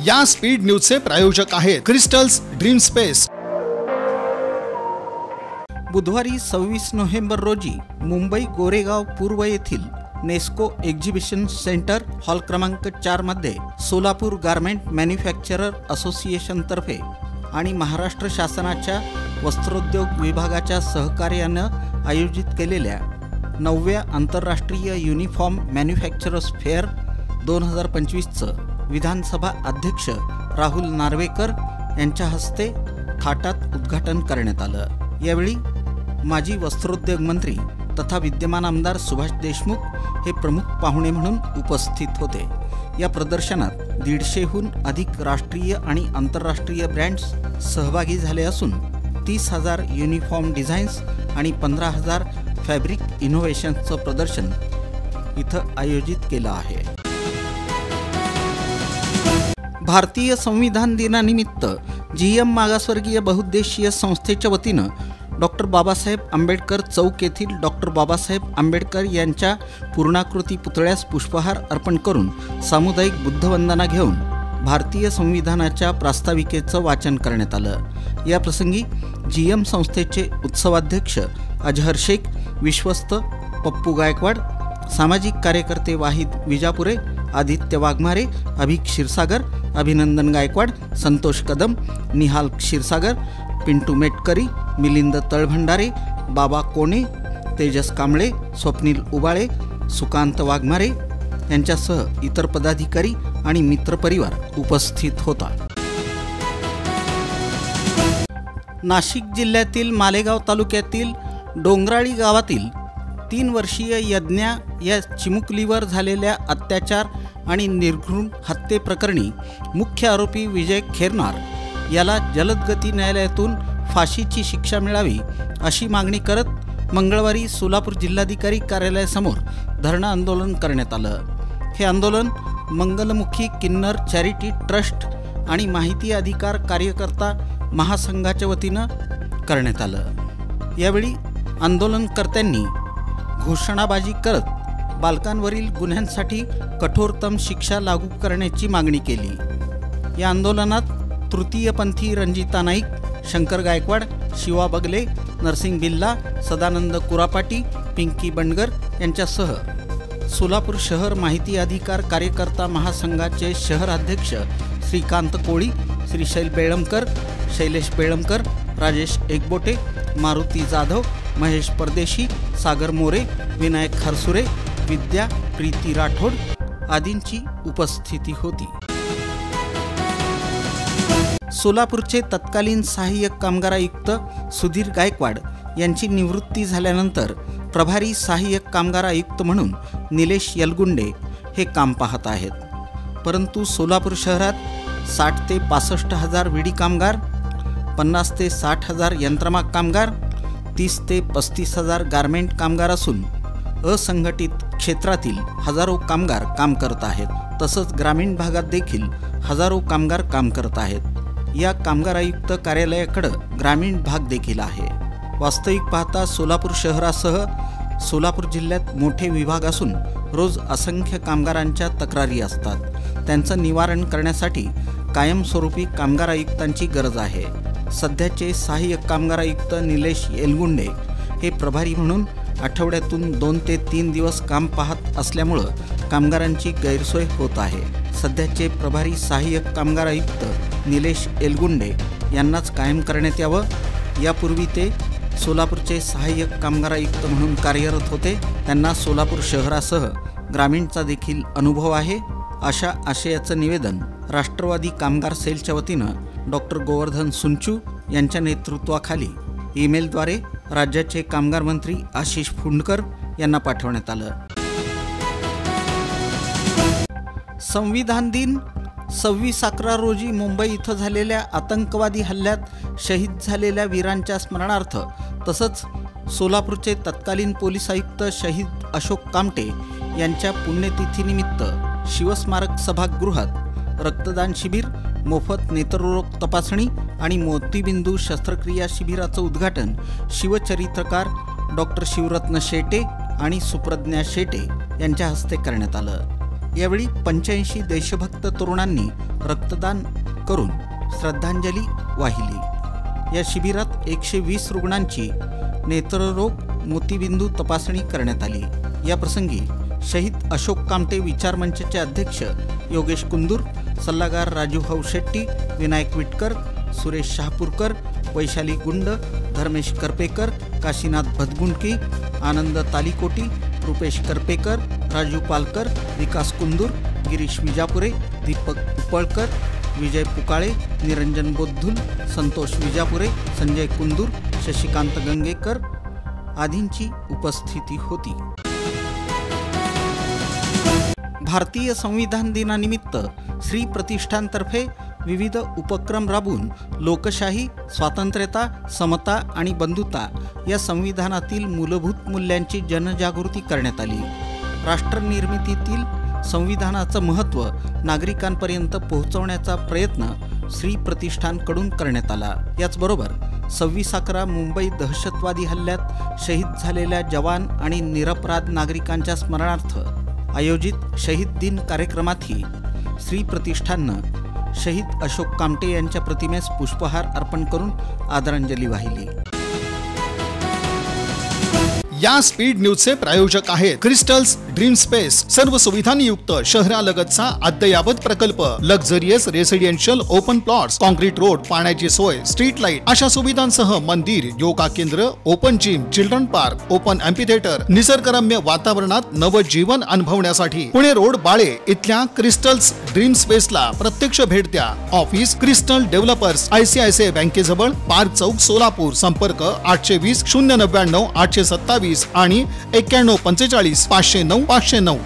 या स्पीड न्यूजचे प्रायोजक आहेत क्रिस्टल्स ड्रीम स्पेस। बुधवारी 26 नोव्हेंबर रोजी मुंबई गोरेगाव पूर्व येथील नेस्को एक्झिबिशन सेंटर हॉल क्रमांक 4 मध्ये सोलापूर गारमेंट मॅन्युफॅक्चरर असोसिएशन तर्फे आणि महाराष्ट्र शासनाच्या वस्त्रोद्योग विभागाच्या सहकार्यानं आयोजित केलेल्या 9व्या आंतरराष्ट्रीय युनिफॉर्म मॅन्युफॅक्चरर्स फेअर 2025चं विधानसभा अध्यक्ष राहुल नार्वेकर यांच्या हस्ते थाटात उद्घाटन करण्यात आलं। यावेळी माजी वस्त्रोद्योग मंत्री तथा विद्यमान आमदार सुभाष देशमुख हे प्रमुख पाहुणे म्हणून उपस्थित होते। या प्रदर्शनात 150हून अधिक राष्ट्रीय आणि आंतरराष्ट्रीय ब्रँड्स सहभागी झाले असून 30,000 युनिफॉर्म डिझाईन्स आणि 15,000 फॅब्रिक इनोव्हेशन्सचं प्रदर्शन इथं आयोजित केलं आहे। भारतीय संविधान दिनानिमित्त GM मागासवर्गीय बहुउद्देशीय संस्थेच्या वतीनं डॉक्टर बाबासाहेब आंबेडकर चौक येथील डॉक्टर बाबासाहेब आंबेडकर यांच्या पूर्णाकृती पुतळ्यास पुष्पहार अर्पण करून सामुदायिक बुद्धवंदना घेऊन भारतीय संविधानाच्या प्रास्ताविकेचं वाचन करण्यात आलं। या प्रसंगी GM संस्थेचे उत्सवाध्यक्ष अजहर शेख, विश्वस्त पप्पू गायकवाड, सामाजिक कार्यकर्ते वाहिद विजापुरे, आदित्य वाघमारे, अभिक क्षीरसागर, अभिनंदन गायकवाड, संतोष कदम, निहाल क्षीरसागर, पिंटू मेटकरी, मिलिंद तळभंडारे, बाबा कोणे, तेजस कांबळे, स्वप्नील उबाळे, सुकांत वाघमारे यांच्यासह इतर पदाधिकारी आणि मित्रपरिवार उपस्थित होता। नाशिक जिल्ह्यातील मालेगाव तालुक्यातील डोंगराळी गावातील 3 वर्षीय यज्ञा या चिमुकलीवर झालेल्या अत्याचार आणि निर्घृण हत्येप्रकरणी मुख्य आरोपी विजय खेरनार याला जलदगती न्यायालयातून फाशीची शिक्षा मिळावी अशी मागणी करत मंगळवारी सोलापूर जिल्हाधिकारी कार्यालयासमोर धरणं आंदोलन करण्यात आलं। हे आंदोलन मंगलमुखी किन्नर चॅरिटी ट्रस्ट आणि माहिती अधिकार कार्यकर्ता महासंघाच्या वतीनं करण्यात आलं। यावेळी आंदोलनकर्त्यांनी घोषणाबाजी करत बालकांवरील गुन्ह्यांसाठी कठोरतम शिक्षा लागू करण्याची मागणी केली। या आंदोलनात तृतीयपंथी रंजिता नाईक, शंकर गायकवाड, शिवा बगले, नरसिंग बिल्ला, सदानंद कुरापाटी, पिंकी बंडगर यांच्यासह सोलापूर शहर माहिती अधिकार कार्यकर्ता महासंघाचे शहर अध्यक्ष श्रीकांत कोळी, श्रीशैल बेळमकर, शैलेश बेळमकर, राजेश एकबोटे, मारुती जाधव, महेश परदेशी, सागर मोरे, विनायक हरसुरे, विद्या प्रीती राठोड आदींची उपस्थिती होती। सोलापूरचे तत्कालीन सहाय्यक कामगार आयुक्त सुधीर गायकवाड यांची निवृत्ती झाल्यानंतर प्रभारी सहाय्यक कामगार आयुक्त म्हणून निलेश यलगुंडे हे काम पाहत आहेत। परंतु सोलापूर शहरात 60 ते 65 हजार विडी कामगार, 50 ते 60 हजार यंत्रमाग कामगार, 30 ते 35 हजार गारमेंट कामगार असून असंघटित क्षेत्रातील हजारो कामगार काम करत आहेत। तसंच ग्रामीण भागात देखील हजारो कामगार काम करत आहेत। या कामगार आयुक्त कार्यालयाकडे ग्रामीण भाग देखील आहे। वास्तविक पाहता सोलापूर शहरासह सोलापूर जिल्ह्यात मोठे विभाग असून रोज असंख्य कामगारांच्या तक्रारी असतात। त्यांचं निवारण करण्यासाठी कायमस्वरूपी कामगार आयुक्तांची गरज आहे। सध्याचे सहाय्यक कामगार आयुक्त निलेश येलगुंडे हे प्रभारी म्हणून आठवड्यातून 2 ते 3 दिवस काम पाहत असल्यामुळं कामगारांची गैरसोय होत आहे। सध्याचे प्रभारी सहाय्यक कामगार आयुक्त निलेश येलगुंडे यांनाच कायम करण्यात यावं। यापूर्वी ते सोलापूरचे सहाय्यक कामगार आयुक्त म्हणून कार्यरत होते। त्यांना सोलापूर शहरासह ग्रामीणचा देखील अनुभव आहे। अशा आशयाचं निवेदन राष्ट्रवादी कामगार सेलच्या वतीनं डॉक्टर गोवर्धन सुंचू यांच्या नेतृत्वाखाली ईमेलद्वारे राज्याचे कामगार मंत्री आशिष फुंडकर यांना पाठवण्यात आलं। संविधान दिन 26/11 रोजी मुंबई इथं झालेल्या आतंकवादी हल्ल्यात शहीद झालेल्या वीरांच्या स्मरणार्थ तसंच सोलापूरचे तत्कालीन पोलीस आयुक्त शहीद अशोक कामटे यांच्या पुण्यतिथीनिमित्त शिवस्मारक सभागृहात रक्तदान शिबिर, मोफत नेत्ररोग तपासणी आणि मोतीबिंदू शस्त्रक्रिया शिबिराचं उद्घाटन शिवचरित्रकार डॉक्टर शिवरत्न शेटे आणि सुप्रज्ञा शेटे यांच्या हस्ते करण्यात आलं। यावेळी 85 देशभक्त तरुणांनी रक्तदान करून श्रद्धांजली वाहिली। या शिबिरात 120 रुग्णांची नेत्ररोग मोतीबिंदू तपासणी करण्यात आली। या प्रसंगी शहीद अशोक कामटे विचार मंचचे अध्यक्ष योगेश कुंदूर, सल्लागार राजू हौशेट्टी, विनायक विटकर, सुरेश शहापूरकर, वैशाली गुंड, धर्मेश करपेकर, काशीनाथ भदगुंडकी, आनंद तालीकोटी, रुपेश करपेकर, राजू पालकर, विकास कुंदूर, गिरीश विजापुरे, दीपक उपळकर, विजय पुकाळे, निरंजन बोद्धुल, संतोष विजापुरे, संजय कुंदूर, शशिकांत गंगेकर आदींची उपस्थिती होती। भारतीय संविधान दिनानिमित्त श्री प्रतिष्ठानतर्फे विविध उपक्रम राबवून लोकशाही, स्वातंत्र्यता, समता आणि बंधुता या संविधानातील मूलभूत मूल्यांची जनजागृती करण्यात आली। राष्ट्रनिर्मितीतील संविधानाचं महत्त्व नागरिकांपर्यंत पोहोचवण्याचा प्रयत्न श्री प्रतिष्ठानकडून करण्यात आला। याचबरोबर 26/11 मुंबई दहशतवादी हल्ल्यात शहीद झालेल्या जवान आणि निरपराध नागरिकांच्या स्मरणार्थ आयोजित शहीद दिन कार्यक्रमातही श्री प्रतिष्ठाननं शहीद अशोक कामटे यांच्या प्रतिमेस पुष्पहार अर्पण करून आदरांजली वाहिली। या स्पीड न्यूजचे प्रायोजक आहेत क्रिस्टल्स ड्रीम स्पेस। सर्व सुविधांनी युक्त शहरालगतचा अद्ययावत प्रकल्प, luxurious residential open plots, concrete road, पाण्याची सोय, स्ट्रीट लाईट अशा सुविधांसह मंदिर, योगा केंद्र, open gym, children park, open amphitheatre, निसर्गरम्य वातावरणात नवजीवन अनुभवण्यासाठी पुणे रोड बाळे इथल्या क्रिस्टल्स ड्रीम स्पेसला प्रत्यक्ष भेट द्या। ऑफिस क्रिस्टल डेव्हलपर्स, ICICI बँकेजवळ, पार्क चौक, सोलापूर। संपर्क 820 099 827 आणि 91 45 509 509।